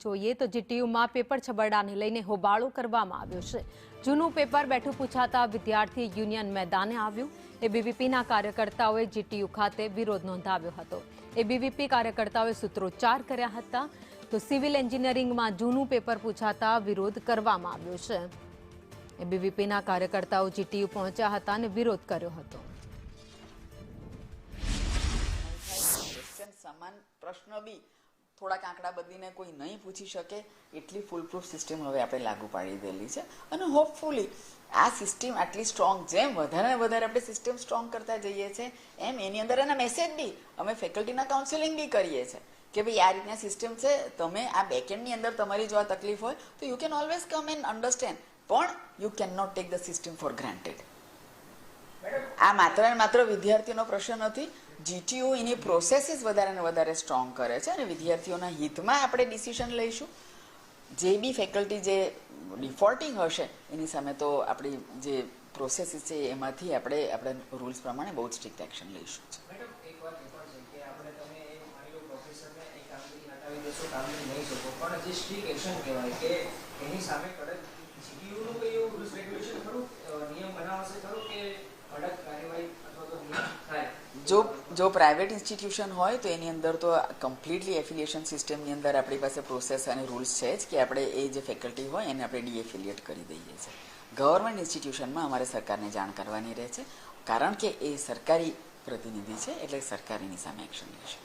જોઈએ તો જીટીયુમાં પેપર છબરડાને લઈને હોબાળો કરવામાં આવ્યો છે। જૂનું પેપર બેઠું પૂછાતા વિદ્યાર્થી યુનિયન મેદાને આવ્યું। એબીવીપીના કાર્યકર્તાઓએ જીટીયુ ખાતે વિરોધ નોંધાવ્યો હતો। એબીવીપી કાર્યકર્તાઓએ સૂત્રોચ્ચાર કર્યા હતા। તો સિવિલ એન્જિનિયરિંગમાં જૂનું પેપર પૂછાતા વિરોધ કરવામાં આવ્યો છે। એબીવીપીના કાર્યકર્તાઓ જીટીયુ પહોંચ્યા હતા અને વિરોધ કર્યો હતો। સમાન પ્રશ્ન બી થોડાક આંકડા બદલીને કોઈ નહીં પૂછી શકે એટલી ફૂલ પ્રૂફ સિસ્ટમ હવે આપણે લાગુ પાડી દેલી છે અને હોપફુલી આ સિસ્ટમ આટલી સ્ટ્રોંગ જેમ વધારે વધારે આપણે સિસ્ટમ સ્ટ્રોંગ કરતા જઈએ છીએ એમ એની અંદર એના મેસેજ બી અમે ફેકલ્ટીના કાઉન્સેલિંગ બી કરીએ છીએ કે ભાઈ આ રીતના સિસ્ટમ છે, તમે આ બેકએન્ડની અંદર તમારી જો આ તકલીફ હોય તો you can always come and understand, પણ you can not take the system for granted. આ માત્ર ને માત્ર વિદ્યાર્થીઓનો પ્રશ્ન નથી, જીટીયુ એની પ્રોસેસીસ વધારે ને વધારે સ્ટ્રોંગ કરે છે અને વિદ્યાર્થીઓના હિતમાં આપણે ડિસિઝન લઈશું। જે બી ફેકલ્ટી જે ડિફોલ્ટિંગ હશે એની સામે તો આપણી જે પ્રોસેસીસ છે એમાંથી આપણે રૂલ્સ પ્રમાણે બહુ જ સ્ટ્રિક્ટ એક્શન લઈશું। જો પ્રાઇવેટ ઇન્સ્ટિટ્યુશન હોય તો એની અંદર તો કમ્પ્લીટલી એફિલિએશન સિસ્ટમની અંદર આપણી પાસે પ્રોસેસ અને રૂલ્સ છે જ કે આપણે એ જે ફેકલ્ટી હોય એને આપણે ડીએફિલિએટ કરી દઈએ છીએ। ગવર્મેન્ટ ઇન્સ્ટિટ્યુશનમાં અમારે સરકારને જાણ કરવાની રહે છે કારણ કે એ સરકારી પ્રતિનિધિ છે એટલે સરકારીની સામે એક્શન લેશે।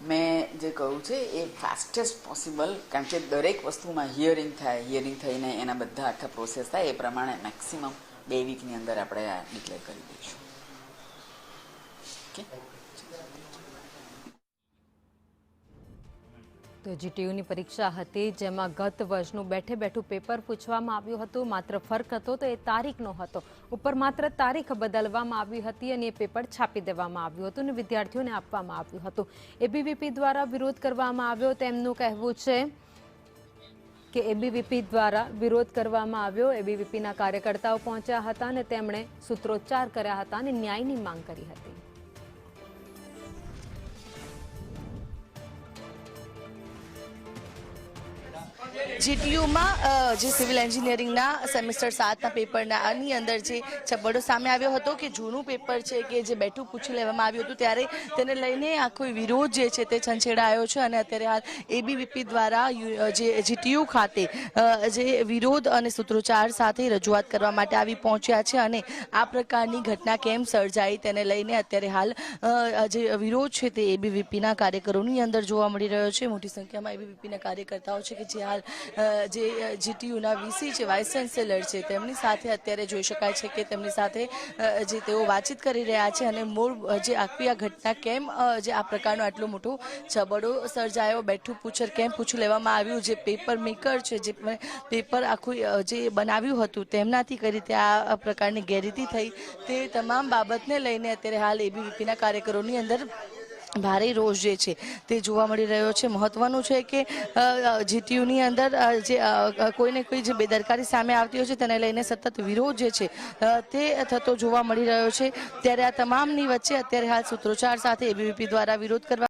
મેં જે કહ્યું છે એ ફાસ્ટેસ્ટ પોસિબલ, કારણ કે દરેક વસ્તુમાં હિયરિંગ થાય, હિયરિંગ થઈને એના બધા આખા પ્રોસેસ થાય એ પ્રમાણે મેક્સિમમ 2 વીકની અંદર આપણે આ ડિક્લેર કરી દઈશું। ઓકે, તો જીટીયુની પરીક્ષા હતી જેમાં ગત વર્ષનું બેઠે બેઠું પેપર પૂછવામાં આવ્યું હતું। માત્ર ફરક હતો તો એ તારીખનો હતો, ઉપર માત્ર તારીખ બદલવામાં આવી હતી અને એ પેપર છાપી દેવામાં આવ્યું હતું અને વિદ્યાર્થીઓને આપવામાં આવ્યું હતું। એબીવીપી દ્વારા વિરોધ કરવામાં આવ્યો તેમનું કહેવું છે કે એબીવીપી દ્વારા વિરોધ કરવામાં આવ્યો। એબીવીપીના કાર્યકર્તાઓ પહોંચ્યા હતા અને તેમણે સૂત્રોચ્ચાર કર્યા હતા અને ન્યાયની માંગ કરી હતી। જીટીયુમાં જે સિવિલ એન્જિનિયરિંગના સેમિસ્ટર 7ના પેપરની અંદર જે છબરડો સામે આવ્યો હતો કે જૂનું પેપર છે કે જે બેઠું પૂછી લેવામાં આવ્યું હતું, ત્યારે તેને લઈને આખો વિરોધ જે છે તે છંછેડાયો છે અને અત્યારે હાલ એબીવીપી દ્વારા જે જીટીયુ ખાતે જે વિરોધ અને સૂત્રોચ્ચાર સાથે રજૂઆત કરવા માટે આવી પહોંચ્યા છે અને આ પ્રકારની ઘટના કેમ સર્જાઈ તેને લઈને અત્યારે હાલ જે વિરોધ છે તે એબીવીપીના કાર્યકરોની અંદર જોવા મળી રહ્યો છે। મોટી સંખ્યામાં એબીવીપીના કાર્યકર્તાઓ છે કે જે હાલ જે જીટીયુના વીસી છે, વાઇસ ચાન્સેલર છે, તેમની સાથે અત્યારે જોઈ શકાય છે કે તેમની સાથે જે તેઓ વાતચીત કરી રહ્યા છે અને મૂળ જે આખી આ ઘટના કેમ જે આ પ્રકારનો આટલો મોટો છબરડો સર્જાયો, બેઠું પૂછર કેમ પૂછી લેવામાં આવ્યું, જે પેપર મેકર છે, જે પેપર આખું જે બનાવ્યું હતું તેમનાથી કઈ રીતે આ પ્રકારની ગેરરીતિ થઈ, તે તમામ બાબતને લઈને અત્યારે હાલ એબીવીપીના કાર્યકરોની અંદર ભારે રોષ જે છે તે જોવા મળી રહ્યો છે। મહત્વનું છે કે જીટીયુની અંદર જે કોઈને કોઈ જે બેદરકારી સામે આવતી હોય છે તેને લઈને સતત વિરોધ જે છે તે થતો જોવા મળી રહ્યો છે। ત્યારે આ તમામની વચ્ચે અત્યારે હાલ સૂત્રોચ્ચાર સાથે એબીવીપી દ્વારા વિરોધ કરવા